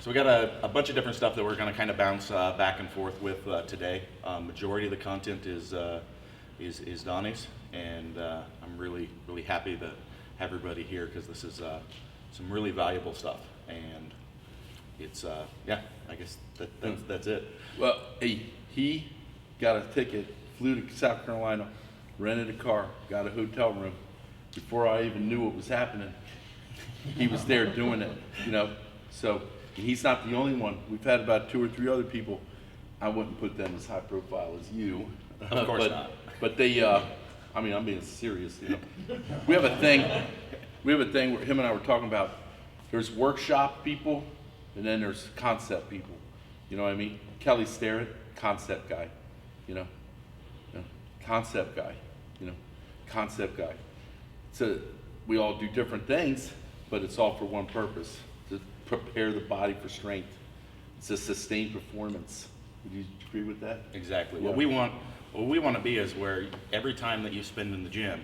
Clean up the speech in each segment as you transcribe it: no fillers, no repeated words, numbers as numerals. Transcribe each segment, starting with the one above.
So we got a bunch of different stuff that we're going to kind of bounce back and forth with today. Majority of the content is Donnie's, and I'm really happy to have everybody here because this is some really valuable stuff, and it's yeah, I guess that's it. Well, he got a ticket, flew to South Carolina, rented a car, got a hotel room. Before I even knew what was happening, he was there doing it, you know. So he's not the only one. We've had about 2 or 3 other people. I wouldn't put them as high profile as you. Of course not. But they, I mean, I'm being serious, you know. We have a thing where him and I were talking about, there's workshop people, and then there's concept people. You know what I mean? Kelly Starrett, concept guy, you know. Concept guy, you know, concept guy. So we all do different things, but it's all for one purpose, to prepare the body for strength. It's a sustained performance. Would you agree with that? Exactly. Yeah. What we want to be is where every time that you spend in the gym,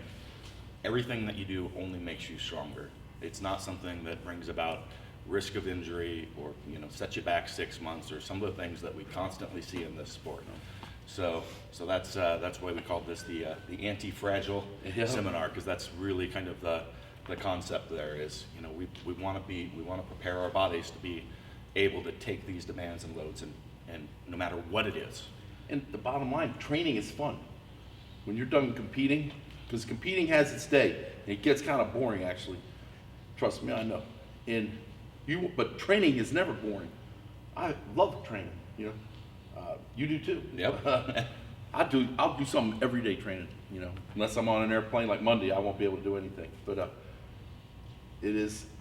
everything that you do only makes you stronger. It's not something that brings about risk of injury or, you know, sets you back 6 months or some of the things that we constantly see in this sport. So that's why we called this the anti-fragile seminar, because that's really kind of the concept there is, you know, we want to prepare our bodies to be able to take these demands and loads and no matter what it is. And the bottom line, training is fun. When you're done competing, because competing has its day, and it gets kind of boring actually. Trust me, I know. But training is never boring. I love training, you know. You do too. Yep. I'll do some everyday training, you know. Unless I'm on an airplane like Monday, I won't be able to do anything. But I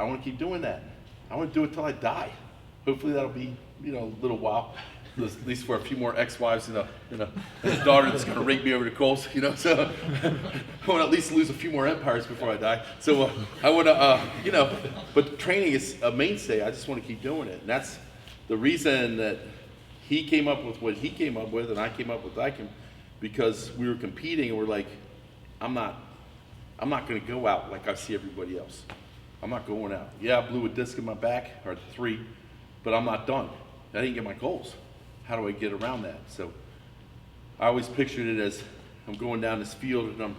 want to keep doing that. I want to do it till I die. Hopefully that'll be, you know, a little while. At least for a few more ex-wives and a daughter that's going to rake me over the coals, you know. So I want to at least lose a few more empires before I die. So I want to, you know, but training is a mainstay. I just want to keep doing it, and that's the reason that he came up with what he came up with, and I came up with what I came, because we were competing, and we're like, I'm not going to go out like I see everybody else. I'm not going out. Yeah, I blew a disc in my back, or 3, but I'm not done. I didn't get my goals. How do I get around that? So I always pictured it as I'm going down this field and I'm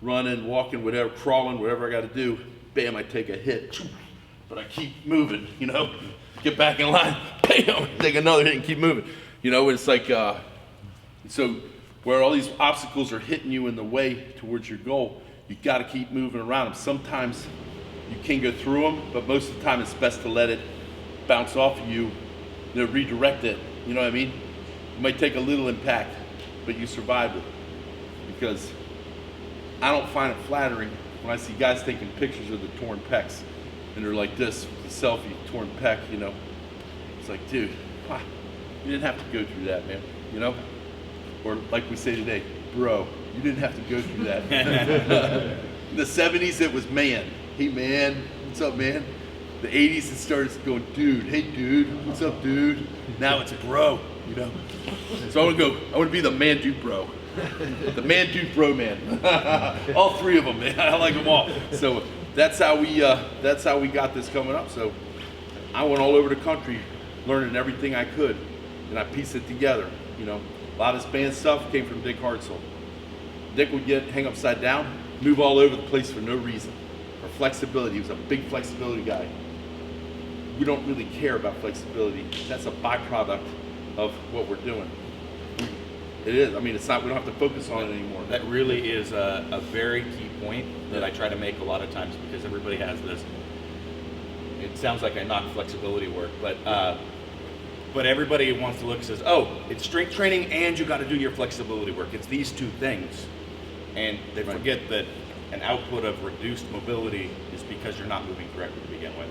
running, walking, whatever, crawling, whatever I got to do. Bam, I take a hit, but I keep moving, you know, get back in line, bam, take another hit and keep moving. You know, it's like, so where all these obstacles are hitting you in the way towards your goal, you got to keep moving around them. Sometimes you can go through them, but most of the time it's best to let it bounce off of you, you know, redirect it. You know what I mean? You might take a little impact, but you survive it. Because I don't find it flattering when I see guys taking pictures of the torn pecs, and they're like this, the selfie, torn pec, you know. It's like, dude, wow, you didn't have to go through that, man, you know? Or like we say today, bro, you didn't have to go through that. In the 70s, it was man. Hey, man, what's up, man? The 80s, it started going, dude, hey, dude, what's up, dude? Now it's bro, you know? So I want to be the man, dude, bro. The man, dude, bro, man. All 3 of them, man. I like them all. So that's how we got this coming up. So I went all over the country learning everything I could, and I pieced it together, you know? A lot of this band stuff came from Dick Hartzell. Dick would hang upside down, move all over the place for no reason. For flexibility, he was a big flexibility guy. We don't really care about flexibility. That's a byproduct of what we're doing. It is. I mean, it's not. We don't have to focus on it anymore. That really is a very key point that I try to make a lot of times, because everybody has this. It sounds like I knock flexibility work, but everybody wants to look and says, oh, it's strength training and you got to do your flexibility work. It's these 2 things, and they forget that an output of reduced mobility is because you're not moving correctly to begin with.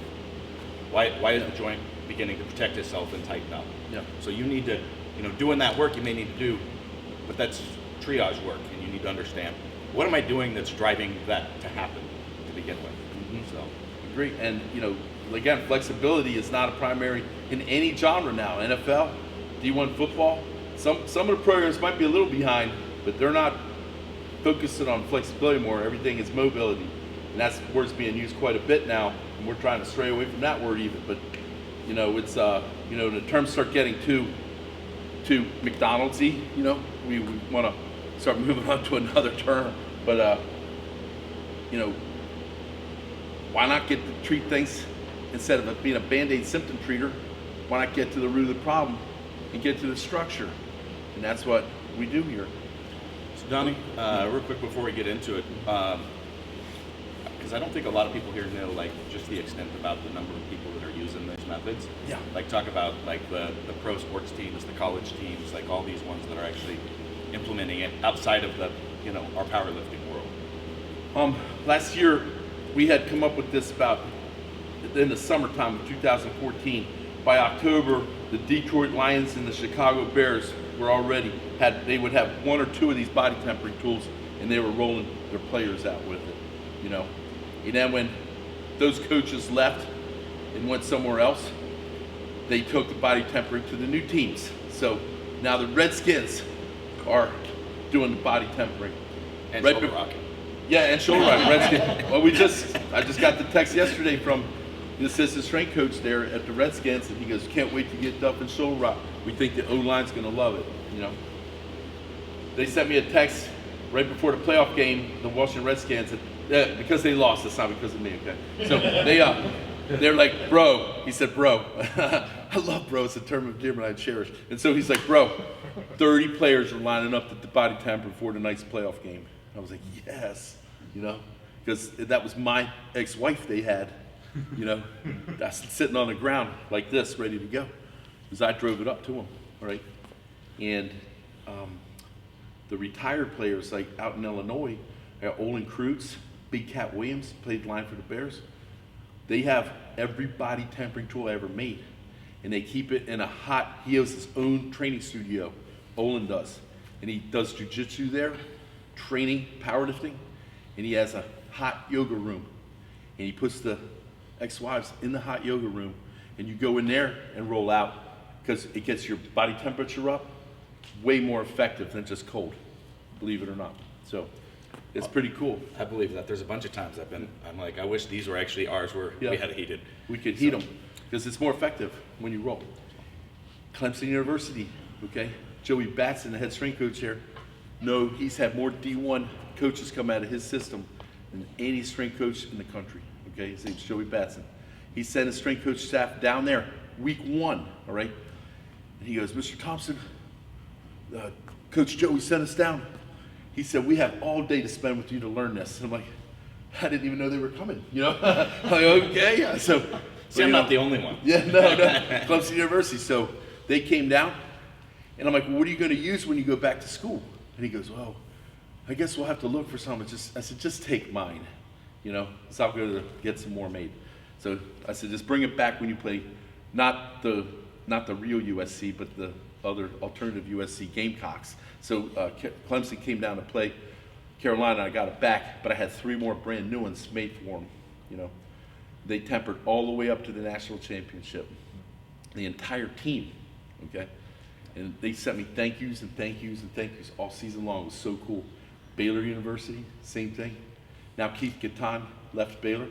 Why is the joint beginning to protect itself and tighten up? Yeah. So you need to, you know, doing that work you may need to do, but that's triage work, and you need to understand, what am I doing that's driving that to happen to begin with? Mm-hmm. So, agree. And, you know, again, flexibility is not a primary in any genre now. NFL, D1 football, some of the programs might be a little behind, but they're not focusing on flexibility more. Everything is mobility. And that's word's being used quite a bit now, and we're trying to stray away from that word even. But You know, it's you know, the terms start getting too McDonald's-y. You know, we want to start moving on to another term, but you know, why not get to treat things instead of it being a Band-Aid symptom treater? Why not get to the root of the problem and get to the structure? And that's what we do here. So Donnie, real quick before we get into it, because I don't think a lot of people here know like just the extent about the number of people that are using these methods. Yeah. Like talk about like the pro sports teams, the college teams, like all these ones that are actually implementing it outside of the, you know, our powerlifting world. Last year we had come up with this about in the summertime of 2014. By October, the Detroit Lions and the Chicago Bears were already they would have one or two of these body tempering tools, and they were rolling their players out with it, you know. And then when those coaches left and went somewhere else, they took the body tempering to the new teams. So now the Redskins are doing the body tempering. And shoulder rocking. Yeah, and shoulder rocking. Redskins. Well, I just got the text yesterday from the assistant strength coach there at the Redskins, and he goes, "Can't wait to get Duffin shoulder rock. We think the O-line's going to love it." You know, they sent me a text right before the playoff game, the Washington Redskins, and because they lost. It's not because of me, okay? So they're like, "Bro," he said, "Bro." I love bro. It's a term of endearment I cherish. And so he's like, "Bro, 30 players are lining up at the body temper before tonight's playoff game." I was like, "Yes," you know, because that was my ex-wife they had. You know, that's sitting on the ground like this, ready to go, because I drove it up to them, all right? And the retired players, like out in Illinois, Olin Kreutz, Big Cat Williams, played line for the Bears. They have every body tempering tool I ever made, and they keep it in a hot, he has his own training studio, Olin does, and he does jujitsu there, training, powerlifting, and he has a hot yoga room, and he puts the ex-wives in the hot yoga room, and you go in there and roll out, because it gets your body temperature up way more effective than just cold, believe it or not. So it's pretty cool. I believe that. There's a bunch of times I'm like, I wish these were actually ours where Yeah. we had it heated. We could heat them because it's more effective when you roll. Clemson University, okay? Joey Batson, the head strength coach here, no, he's had more D1 coaches come out of his system than any strength coach in the country. Okay, his name's Joey Batson. He sent his strength coach staff down there week 1, all right? And he goes, "Mr. Thompson, Coach Joey sent us down. He said, we have all day to spend with you to learn this." And I'm like, I didn't even know they were coming, you know? I'm like, okay. So See, I'm not the only one. yeah, no, Clemson University. So they came down, and I'm like, "Well, what are you going to use when you go back to school?" And he goes, "Well, I guess we'll have to look for some." I said, "Just take mine. You know, so I'll go to get some more made." So I said, "Just bring it back when you play, not the real USC, but the other alternative USC Gamecocks." So Clemson came down to play Carolina. I got it back, but I had 3 more brand new ones made for them. You know, they tempered all the way up to the national championship, the entire team. Okay, and they sent me thank yous and thank yous and thank yous all season long. It was so cool. Baylor University, same thing. Now Keith Gatan left Baylor.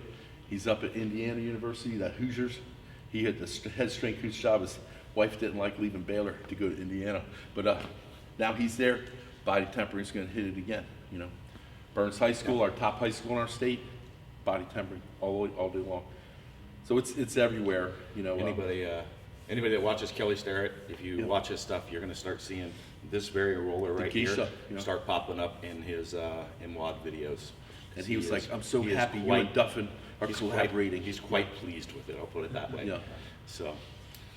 He's up at Indiana University, the Hoosiers. He had the head strength coach job. His wife didn't like leaving Baylor to go to Indiana. But now he's there. Body tempering is going to hit it again, you know. Burns High School, our top high school in our state, body tempering all day long. So it's everywhere, you know. Anybody that watches Kelly Starrett, if you watch his stuff, you're going to start seeing this very roller right here start popping up in his MWAD videos. And he was like, "I'm so happy you and Duffin are collaborating." He's quite pleased with it, I'll put it that way. Yeah. So,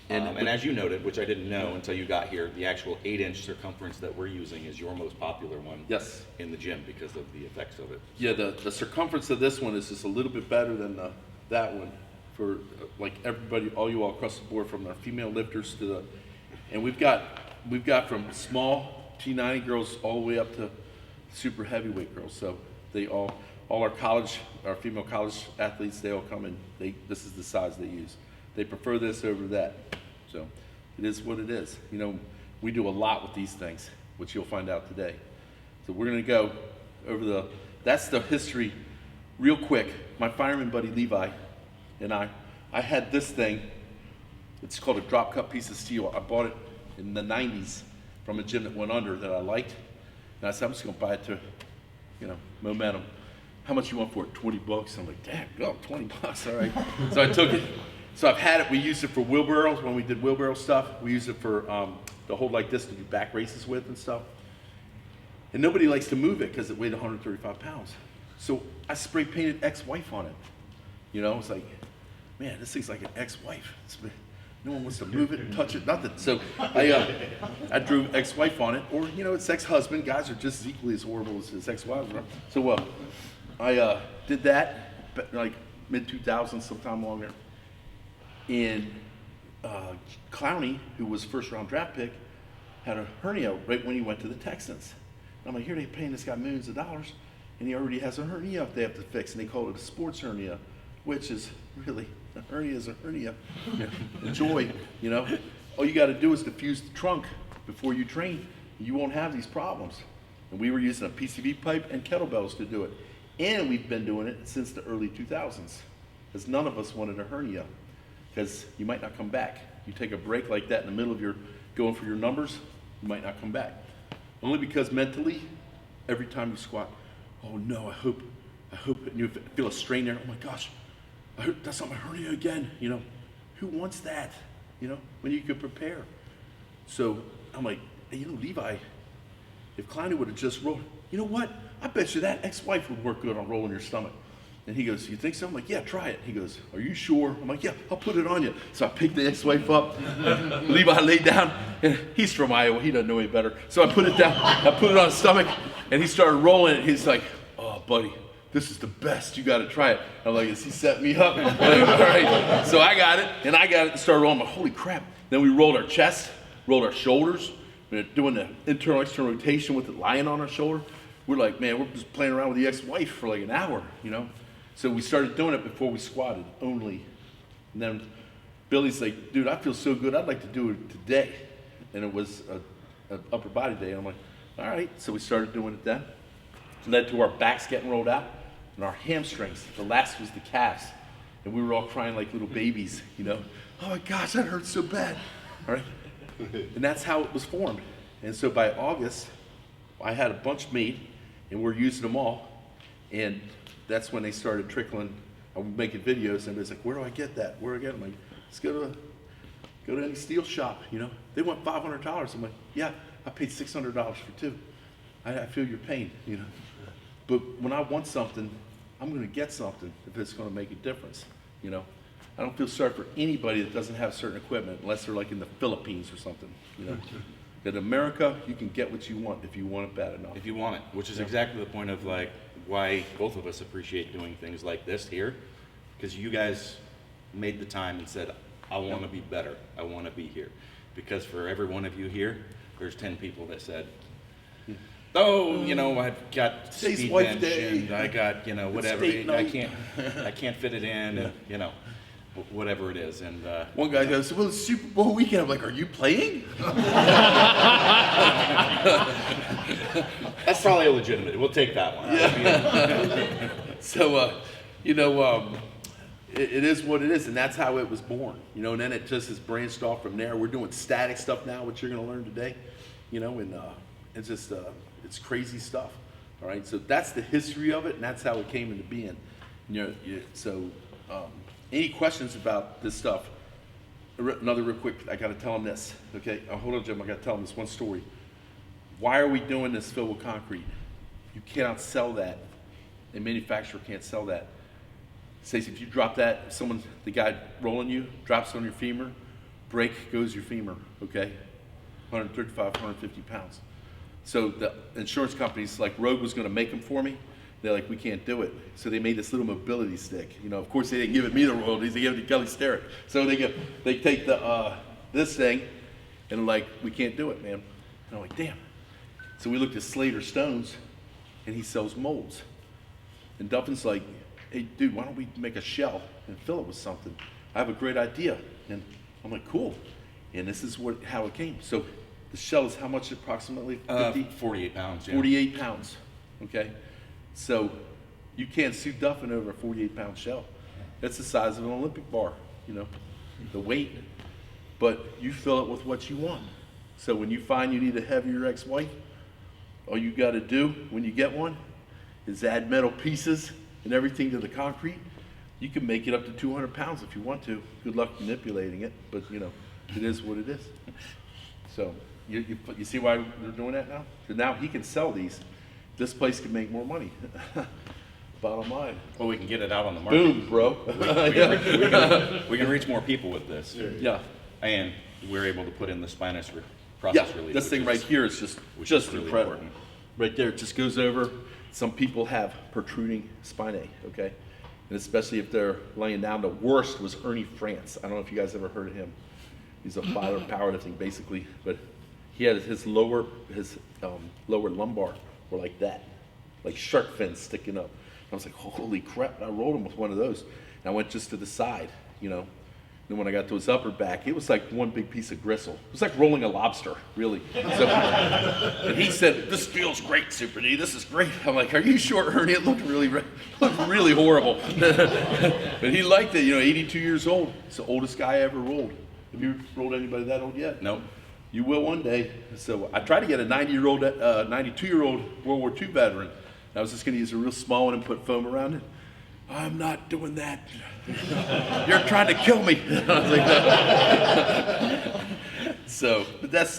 and as you noted, which I didn't know until you got here, the actual 8-inch circumference that we're using is your most popular one. Yes. In the gym because of the effects of it. Yeah, the circumference of this one is just a little bit better than that one for like everybody, all you all across the board, from our female lifters to the, and we've got from small T90 girls all the way up to super heavyweight girls. So they all our female college athletes, they all come in. This is the size they use. They prefer this over that. So it is what it is. You know, we do a lot with these things, which you'll find out today. So we're gonna go over that's the history real quick. My fireman buddy Levi and I had this thing It's called a drop cut piece of steel. I bought it in the 90s from a gym that went under that I liked. And I said, I'm just gonna buy it to, momentum. How much you want for it? 20 bucks. I'm like, damn, go, 20 bucks, all right. So I took it. So I've had it, we used it for wheelbarrows when we did wheelbarrow stuff. We used it for to hold like this to do back races with and stuff. And nobody likes to move it because it weighed 135 pounds. So I spray painted ex-wife on it. It's like, man, this thing's like an ex-wife. No one wants to move it, touch it, nothing. So I drew ex-wife on it, or it's ex-husband. Guys are just as equally as horrible as ex-wives, right? So I did that like mid-2000s, sometime along there. And Clowney, who was first round draft pick, had a hernia right when he went to the Texans. And I'm like, here they're paying this guy millions of dollars, and he already has a hernia they have to fix, and they call it a sports hernia, which is really, a hernia is a hernia. Enjoy, All you got to do is diffuse the trunk before you train. You won't have these problems. And we were using a PCV pipe and kettlebells to do it. And we've been doing it since the early 2000s, because none of us wanted a hernia, because you might not come back. You take a break like that in the middle of your going for your numbers, you might not come back. Only because mentally, every time you squat, oh no, I hope, and you feel a strain there. Oh my gosh, I hope that's not my hernia again. Who wants that? When you could prepare. So I'm like, hey, Levi, if Kleiner would have just rolled, you know what? I bet you that ex-wife would work good on rolling your stomach. And he goes, you think so? I'm like, yeah, try it. He goes, are you sure? I'm like, yeah, I'll put it on you. So I picked the ex-wife up. Levi laid down, and he's from Iowa. He doesn't know any better. So I put it down. I put it on his stomach, and he started rolling it. He's like, oh, buddy, this is the best. You got to try it. I'm like, is he set me up? Like, all right. So I got it, and started rolling. I'm like, holy crap. Then we rolled our chest, rolled our shoulders. We're doing the internal-external rotation with it lying on our shoulder. We're like, man, we're just playing around with the ex-wife for like an hour, So we started doing it before we squatted only. And then Billy's like, dude, I feel so good, I'd like to do it today. And it was an upper body day. And I'm like, all right. So we started doing it then. It led to our backs getting rolled out and our hamstrings. The last was the calves. And we were all crying like little babies, Oh my gosh, that hurts so bad. All right. And that's how it was formed. And so by August, I had a bunch made, and we're using them all. And that's when they started trickling. I was making videos, and it's like, where do I get that? Where do I get them? I'm like, let's go to any steel shop, They want $500. I'm like, yeah, I paid $600 for two. I feel your pain, But when I want something, I'm going to get something if it's going to make a difference, I don't feel sorry for anybody that doesn't have certain equipment unless they're like in the Philippines or something, In America, you can get what you want if you want it bad enough. If you want it, which is exactly the point of like why both of us appreciate doing things like this here, because you guys made the time and said, I want to be better. I want to be here. Because for every one of you here, there's 10 people that said, oh, I've got speed bench and I got, whatever. I can't fit it in, and, whatever it is. And one guy goes, well, it's Super Bowl weekend. I'm like, are you playing? That's probably illegitimate. We'll take that one. Yeah. So, it is what it is, and that's how it was born. And then it just has branched off from there. We're doing static stuff now, which you're going to learn today. And it's just it's crazy stuff. All right, so that's the history of it, and that's how it came into being. Any questions about this stuff? Another real quick, I got to tell them this. Okay, hold on, Jim. I got to tell them this one story. Why are we doing this filled with concrete? You cannot sell that. A manufacturer can't sell that. Stacey, if you drop that, the guy rolling you, drops on your femur, break goes your femur, okay? 135, 150 pounds. So the insurance companies, like Rogue was gonna make them for me. They're like, we can't do it. So they made this little mobility stick. Of course they didn't give it me the royalties, they gave it to Kelly Starrett. So they take this thing and like, we can't do it, man. And I'm like, damn. So we looked at Slater Stones, and he sells molds. And Duffin's like, hey, dude, why don't we make a shell and fill it with something? I have a great idea. And I'm like, cool. And this is how it came. So the shell is how much approximately? 48 pounds, yeah. 48 pounds, okay? So you can't sue Duffin over a 48-pound shell. That's the size of an Olympic bar, the weight. but you fill it with what you want. So when you find you need a heavier ex-wife, all you got to do when you get one is add metal pieces and everything to the concrete. You can make it up to 200 pounds if you want to. Good luck manipulating it, but you know, it is what it is. So you see why they're doing that now? So now he can sell these. This place can make more money. Bottom line. Well, we can get it out on the market. Boom, bro. We can reach more people with this. Yeah. And we're able to put in the spinous process relief. This thing right here is just really incredible. important. Right there, it just goes over. Some people have protruding spinae, okay? And especially if they're laying down. The worst was Ernie France. I don't know if you guys ever heard of him. He's a fighter in powerlifting, basically. But he had his lower lumbar were like that, like shark fins sticking up. I was like, holy crap, and I rolled him with one of those. And I went just to the side, you know. Then when I got to his upper back, it was like one big piece of gristle. It was like rolling a lobster, really. So, and he said, this feels great, Super D, this is great. I'm like, are you sure, Ernie? It looked really horrible. But he liked it, you know, 82 years old. It's the oldest guy I ever rolled. Have you rolled anybody that old yet? Nope. You will one day. So I tried to get a 92-year-old World War II veteran. I was just going to use a real small one and put foam around it. I'm not doing that. You're trying to kill me. I was like, so, but that's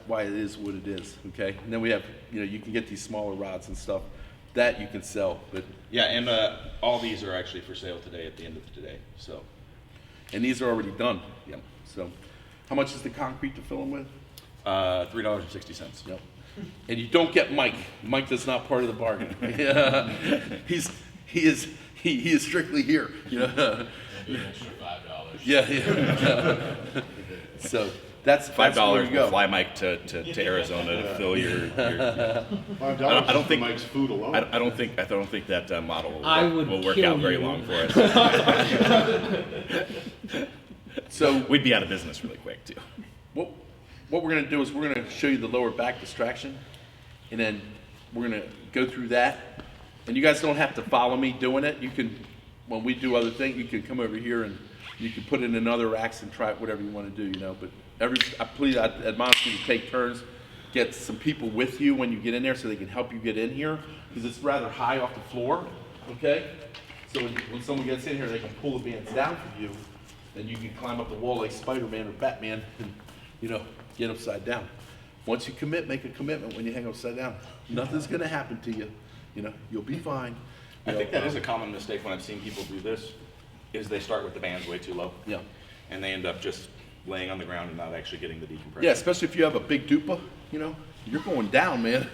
why it is what it is. Okay. And then we have, you know, you can get these smaller rods and stuff that you can sell. But yeah, and all these are actually for sale today at the end of today. So, and these are already done. Yeah. So, how much is the concrete to fill them with? $3.60. Yep. And you don't get Mike. Mike is not part of the bargain. Yeah. He is strictly here. You know. An extra $5. Yeah. So that's $5 where you go. will fly Mike to Arizona to fill your $5 I don't think Mike's food alone. I don't think that model will work kill out very you. long for us. So We'd be out of business really quick too. what we're going to do is we're going to show you the lower back distraction, and then we're going to go through that. And you guys don't have to follow me doing it. You can, when we do other things, you can come over here and you can put it in other racks and try it, whatever you want to do, you know. But I admonish you to take turns, get some people with you when you get in there so they can help you get in here, because it's rather high off the floor, okay? So when someone gets in here, they can pull the bands down for you, and you can climb up the wall like Spider-Man or Batman and, you know, get upside down. Once you commit, make a commitment when you hang upside down. Nothing's going to happen to you. You know, you'll be fine. I think that is a common mistake when I've seen people do this, is they start with the bands way too low. Yeah. And they end up just laying on the ground and not actually getting the decompression. Yeah, especially if you have a big dupa, you know, you're going down, man.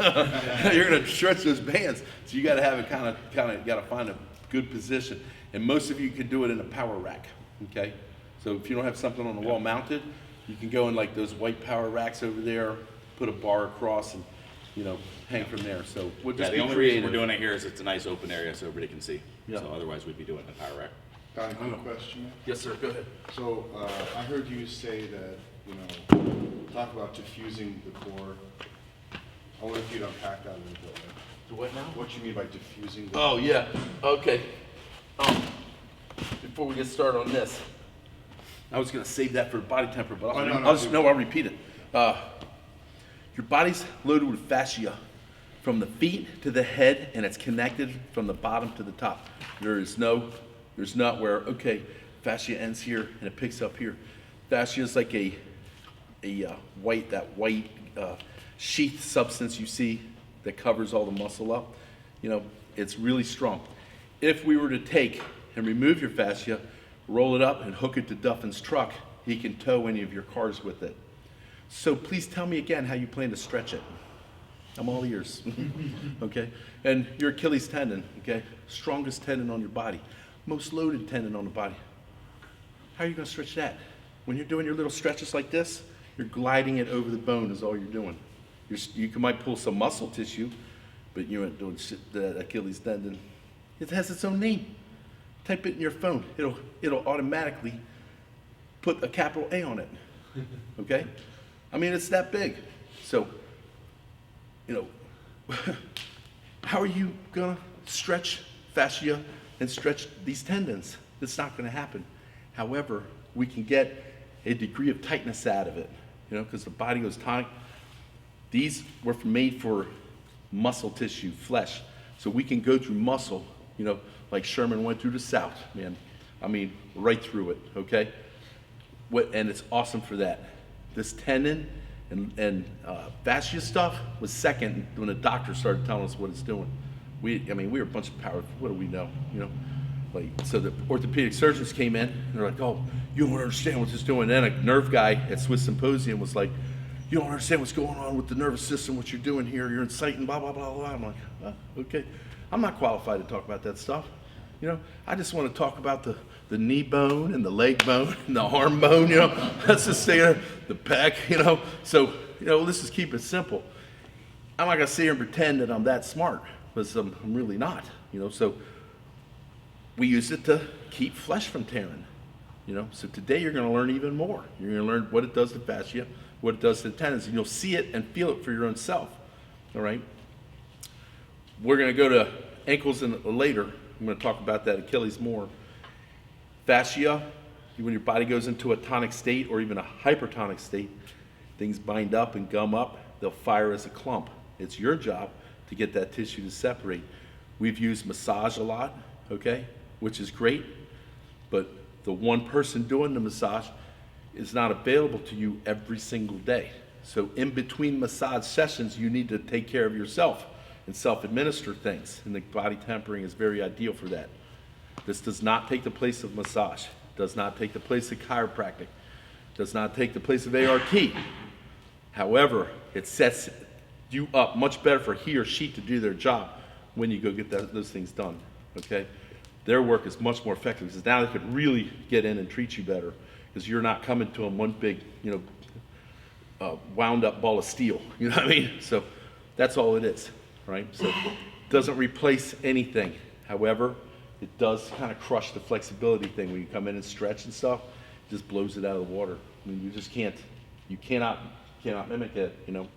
You're going to stretch those bands. So you got to have it kind of got to find a good position. And most of you can do it in a power rack, okay? So if you don't have something on the wall mounted, you can go in like those white power racks over there, put a bar across and, you know, hang from there. So we'll just The be only reason creative. we're doing it here is it's a nice open area so everybody can see. Yeah. So otherwise we'd be doing it in a power rack. Don, quick question. Yes, sir, go ahead. So I heard you say that, you know, talk about diffusing the core. I wonder if you'd unpack that a little bit. Do what now? What you mean by diffusing the Oh, yeah, okay. Before we get started on this, I was gonna save that for body temper, but I'll repeat it. Your body's loaded with fascia from the feet to the head, and it's connected from the bottom to the top. There's not where, okay, fascia ends here and it picks up here. Fascia is like a white sheath substance you see that covers all the muscle up. You know, it's really strong. If we were to take and remove your fascia, roll it up and hook it to Duffin's truck, he can tow any of your cars with it. So please tell me again how you plan to stretch it. I'm all ears, okay? And your Achilles tendon, okay? Strongest tendon on your body, most loaded tendon on the body. How are you gonna stretch that? When you're doing your little stretches like this, you're gliding it over the bone is all you're doing. You might pull some muscle tissue, but you ain't doing shit, the Achilles tendon. It has its own name. Type it in your phone. It'll automatically put a capital A on it, okay? I mean, it's that big. So, you know, how are you gonna stretch fascia and stretch these tendons? It's not gonna happen. However, we can get a degree of tightness out of it, you know, because the body goes tonic. These were made for muscle tissue, flesh, so we can go through muscle, you know, like Sherman went through the South, man. I mean, right through it, okay? And it's awesome for that. This tendon and fascia stuff was second when the doctor started telling us what it's doing. I mean, we were a bunch of power, what do we know, you know? Like, so the orthopedic surgeons came in, and they're like, oh, you don't understand what this is doing. And then a nerve guy at Swiss Symposium was like, you don't understand what's going on with the nervous system, what you're doing here, you're inciting, blah, blah, blah, blah. I'm like, okay. I'm not qualified to talk about that stuff. You know, I just want to talk about the knee bone and the leg bone and the arm bone, you know. Let's just say the pec, you know. So, you know, let's just keep it simple. I'm not going to sit here and pretend that I'm that smart, because I'm really not, you know. So we use it to keep flesh from tearing, you know. So today you're going to learn even more. You're going to learn what it does to fascia, what it does to the tendons, and you'll see it and feel it for your own self, all right? We're going to go to ankles later. I'm going to talk about that Achilles more. Fascia, when your body goes into a tonic state or even a hypertonic state, things bind up and gum up, they'll fire as a clump. It's your job to get that tissue to separate. We've used massage a lot, okay, which is great, but the one person doing the massage is not available to you every single day. So in between massage sessions, you need to take care of yourself and self-administer things, and the body tempering is very ideal for that. This does not take the place of massage, does not take the place of chiropractic, does not take the place of ART. However, it sets you up much better for he or she to do their job when you go get those things done, okay? Their work is much more effective because now they could really get in and treat you better because you're not coming to them one big, you know, wound up ball of steel, you know what I mean? So that's all it is, right? So it doesn't replace anything. However, it does kind of crush the flexibility thing when you come in and stretch and stuff. It just blows it out of the water. I mean, you just can't, you cannot mimic it, you know.